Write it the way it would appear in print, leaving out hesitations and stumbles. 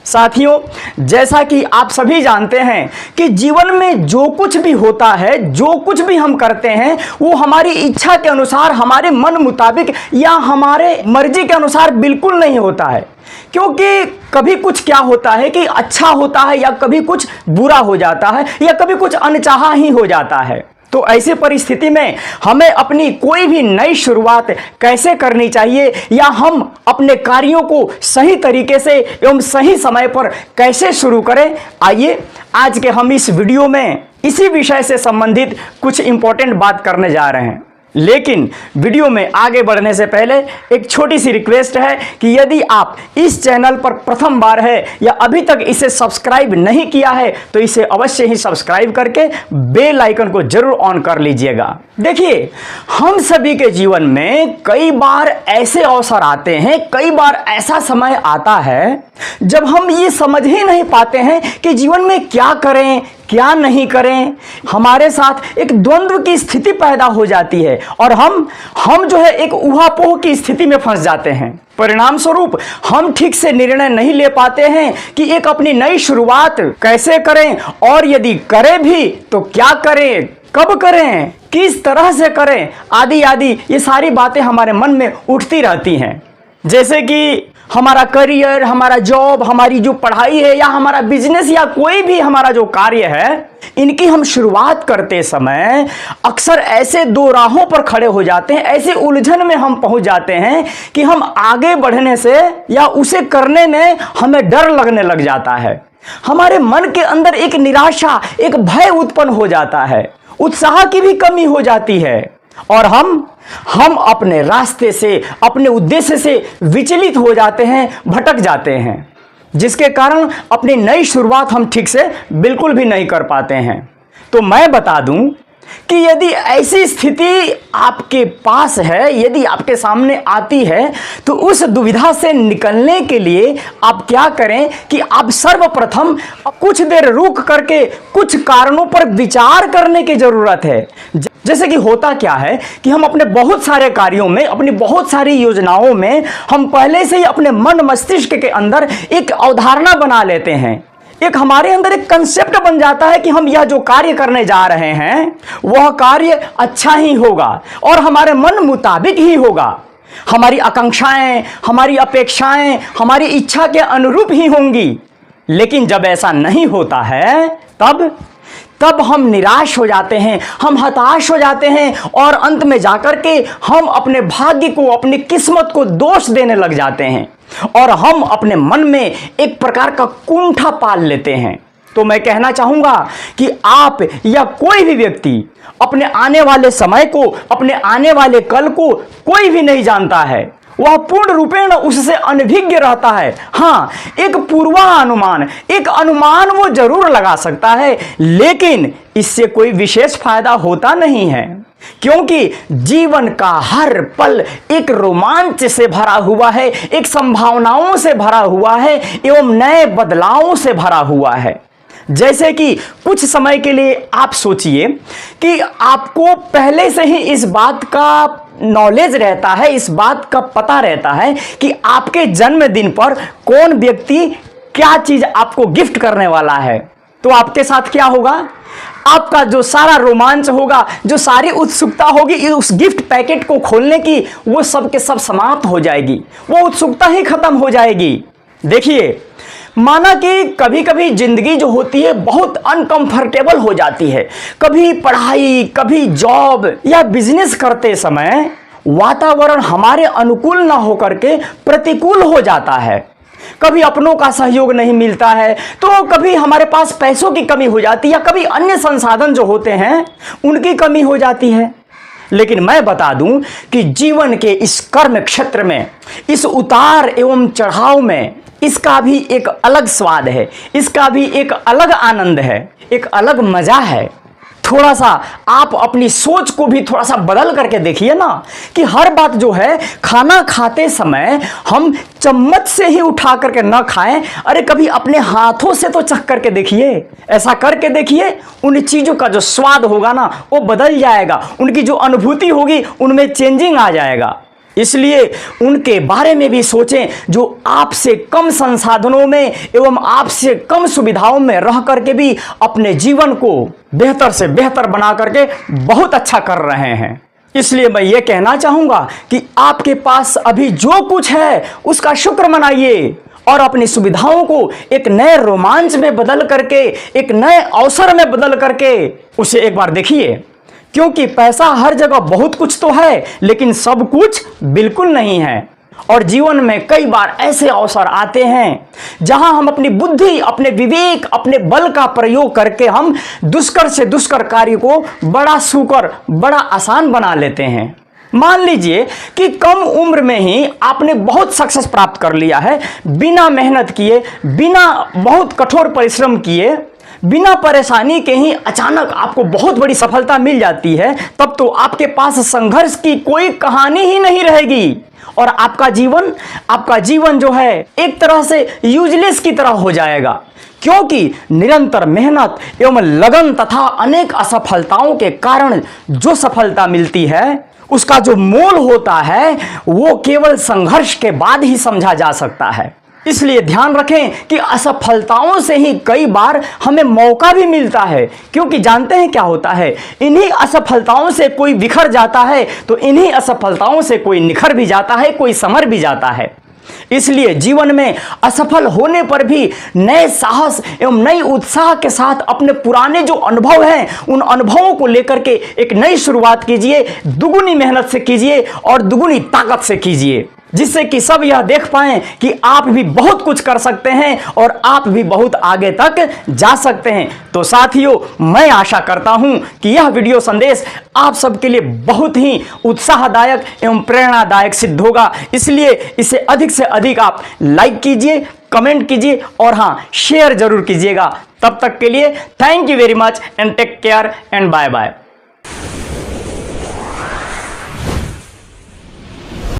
साथियों, जैसा कि आप सभी जानते हैं कि जीवन में जो कुछ भी होता है, जो कुछ भी हम करते हैं, वो हमारी इच्छा के अनुसार, हमारे मन मुताबिक या हमारे मर्जी के अनुसार बिल्कुल नहीं होता है। क्योंकि कभी कुछ क्या होता है कि अच्छा होता है या कभी कुछ बुरा हो जाता है या कभी कुछ अनचाहा ही हो जाता है। तो ऐसी परिस्थिति में हमें अपनी कोई भी नई शुरुआत कैसे करनी चाहिए या हम अपने कार्यों को सही तरीके से एवं सही समय पर कैसे शुरू करें, आइए आज के हम इस वीडियो में इसी विषय से संबंधित कुछ इंपॉर्टेंट बात करने जा रहे हैं। लेकिन वीडियो में आगे बढ़ने से पहले एक छोटी सी रिक्वेस्ट है कि यदि आप इस चैनल पर प्रथम बार है या अभी तक इसे सब्सक्राइब नहीं किया है तो इसे अवश्य ही सब्सक्राइब करके बेल आइकन को जरूर ऑन कर लीजिएगा। देखिए, हम सभी के जीवन में कई बार ऐसे अवसर आते हैं, कई बार ऐसा समय आता है जब हम ये समझ ही नहीं पाते हैं कि जीवन में क्या करें क्या नहीं करें। हमारे साथ एक द्वंद्व की स्थिति पैदा हो जाती है और हम जो है एक ऊहापोह की स्थिति में फंस जाते हैं। परिणाम स्वरूप हम ठीक से निर्णय नहीं ले पाते हैं कि एक अपनी नई शुरुआत कैसे करें और यदि करें भी तो क्या करें, कब करें, किस तरह से करें, आदि आदि ये सारी बातें हमारे मन में उठती रहती हैं। जैसे कि हमारा करियर, हमारा जॉब, हमारी जो पढ़ाई है या हमारा बिजनेस या कोई भी हमारा जो कार्य है, इनकी हम शुरुआत करते समय अक्सर ऐसे दो राहों पर खड़े हो जाते हैं, ऐसे उलझन में हम पहुंच जाते हैं कि हम आगे बढ़ने से या उसे करने में हमें डर लगने लग जाता है। हमारे मन के अंदर एक निराशा, एक भय उत्पन्न हो जाता है, उत्साह की भी कमी हो जाती है और हम अपने रास्ते से, अपने उद्देश्य से विचलित हो जाते हैं, भटक जाते हैं, जिसके कारण अपनी नई शुरुआत हम ठीक से बिल्कुल भी नहीं कर पाते हैं। तो मैं बता दूं कि यदि ऐसी स्थिति आपके पास है, यदि आपके सामने आती है, तो उस दुविधा से निकलने के लिए आप क्या करें कि आप सर्वप्रथम कुछ देर रुक करके कुछ कारणों पर विचार करने की जरूरत है। जैसे कि होता क्या है कि हम अपने बहुत सारे कार्यों में, अपनी बहुत सारी योजनाओं में हम पहले से ही अपने मन मस्तिष्क के अंदर एक अवधारणा बना लेते हैं, एक हमारे अंदर एक कंसेप्ट बन जाता है कि हम यह जो कार्य करने जा रहे हैं वह कार्य अच्छा ही होगा और हमारे मन मुताबिक ही होगा, हमारी आकांक्षाएं, हमारी अपेक्षाएं हमारी इच्छा के अनुरूप ही होंगी। लेकिन जब ऐसा नहीं होता है तब हम निराश हो जाते हैं, हम हताश हो जाते हैं और अंत में जाकर के हम अपने भाग्य को, अपनी किस्मत को दोष देने लग जाते हैं और हम अपने मन में एक प्रकार का कुंठा पाल लेते हैं। तो मैं कहना चाहूंगा कि आप या कोई भी व्यक्ति अपने आने वाले समय को, अपने आने वाले कल को कोई भी नहीं जानता है, वह पूर्ण रूपेण उससे अनभिज्ञ रहता है। हाँ, एक पूर्वानुमान, एक अनुमान वो जरूर लगा सकता है, लेकिन इससे कोई विशेष फायदा होता नहीं है, क्योंकि जीवन का हर पल एक रोमांच से भरा हुआ है, एक संभावनाओं से भरा हुआ है एवं नए बदलावों से भरा हुआ है। जैसे कि कुछ समय के लिए आप सोचिए कि आपको पहले से ही इस बात का नॉलेज रहता है, इस बात का पता रहता है कि आपके जन्मदिन पर कौन व्यक्ति क्या चीज आपको गिफ्ट करने वाला है। तो आपके साथ क्या होगा? आपका जो सारा रोमांच होगा, जो सारी उत्सुकता होगी उस गिफ्ट पैकेट को खोलने की, वो सब के सब समाप्त हो जाएगी, वो उत्सुकता ही खत्म हो जाएगी। देखिए, माना कि कभी कभी जिंदगी जो होती है बहुत अनकंफर्टेबल हो जाती है, कभी पढ़ाई, कभी जॉब या बिजनेस करते समय वातावरण हमारे अनुकूल ना होकर के प्रतिकूल हो जाता है। कभी अपनों का सहयोग नहीं मिलता है, तो कभी हमारे पास पैसों की कमी हो जाती है या कभी अन्य संसाधन जो होते हैं उनकी कमी हो जाती है। लेकिन मैं बता दूं कि जीवन के इस कर्म क्षेत्र में, इस उतार एवं चढ़ाव में इसका भी एक अलग स्वाद है, इसका भी एक अलग आनंद है, एक अलग मजा है। थोड़ा सा आप अपनी सोच को भी थोड़ा सा बदल करके देखिए ना कि हर बात जो है, खाना खाते समय हम चम्मच से ही उठा करके ना खाएं, अरे कभी अपने हाथों से तो चख करके देखिए। ऐसा करके देखिए, उन चीजों का जो स्वाद होगा ना वो बदल जाएगा, उनकी जो अनुभूति होगी उनमें चेंजिंग आ जाएगा। इसलिए उनके बारे में भी सोचें जो आपसे कम संसाधनों में एवं आपसे कम सुविधाओं में रह करके भी अपने जीवन को बेहतर से बेहतर बना करके बहुत अच्छा कर रहे हैं। इसलिए मैं ये कहना चाहूँगा कि आपके पास अभी जो कुछ है उसका शुक्र मनाइए और अपनी सुविधाओं को एक नए रोमांच में बदल करके, एक नए अवसर में बदल करके उसे एक बार देखिए। क्योंकि पैसा हर जगह बहुत कुछ तो है, लेकिन सब कुछ बिल्कुल नहीं है। और जीवन में कई बार ऐसे अवसर आते हैं जहां हम अपनी बुद्धि, अपने विवेक, अपने बल का प्रयोग करके हम दुष्कर से दुष्कर कार्य को बड़ा सुकर, बड़ा आसान बना लेते हैं। मान लीजिए कि कम उम्र में ही आपने बहुत सक्सेस प्राप्त कर लिया है, बिना मेहनत किए, बिना बहुत कठोर परिश्रम किए, बिना परेशानी के ही अचानक आपको बहुत बड़ी सफलता मिल जाती है। तब तो आपके पास संघर्ष की कोई कहानी ही नहीं रहेगी और आपका जीवन जो है एक तरह से यूजलेस की तरह हो जाएगा। क्योंकि निरंतर मेहनत एवं लगन तथा अनेक असफलताओं के कारण जो सफलता मिलती है उसका जो मोल होता है वो केवल संघर्ष के बाद ही समझा जा सकता है। इसलिए ध्यान रखें कि असफलताओं से ही कई बार हमें मौका भी मिलता है। क्योंकि जानते हैं क्या होता है, इन्हीं असफलताओं से कोई बिखर जाता है तो इन्हीं असफलताओं से कोई निखर भी जाता है, कोई संवर भी जाता है। इसलिए जीवन में असफल होने पर भी नए साहस एवं नई उत्साह के साथ अपने पुराने जो अनुभव हैं उन अनुभवों को लेकर के एक नई शुरुआत कीजिए, दुगुनी मेहनत से कीजिए और दुगुनी ताकत से कीजिए, जिससे कि सब यह देख पाएं कि आप भी बहुत कुछ कर सकते हैं और आप भी बहुत आगे तक जा सकते हैं। तो साथियों, मैं आशा करता हूं कि यह वीडियो संदेश आप सबके लिए बहुत ही उत्साहदायक एवं प्रेरणादायक सिद्ध होगा। इसलिए इसे अधिक से अधिक आप लाइक कीजिए, कमेंट कीजिए और हाँ, शेयर जरूर कीजिएगा। तब तक के लिए thank you very much and take care and bye bye.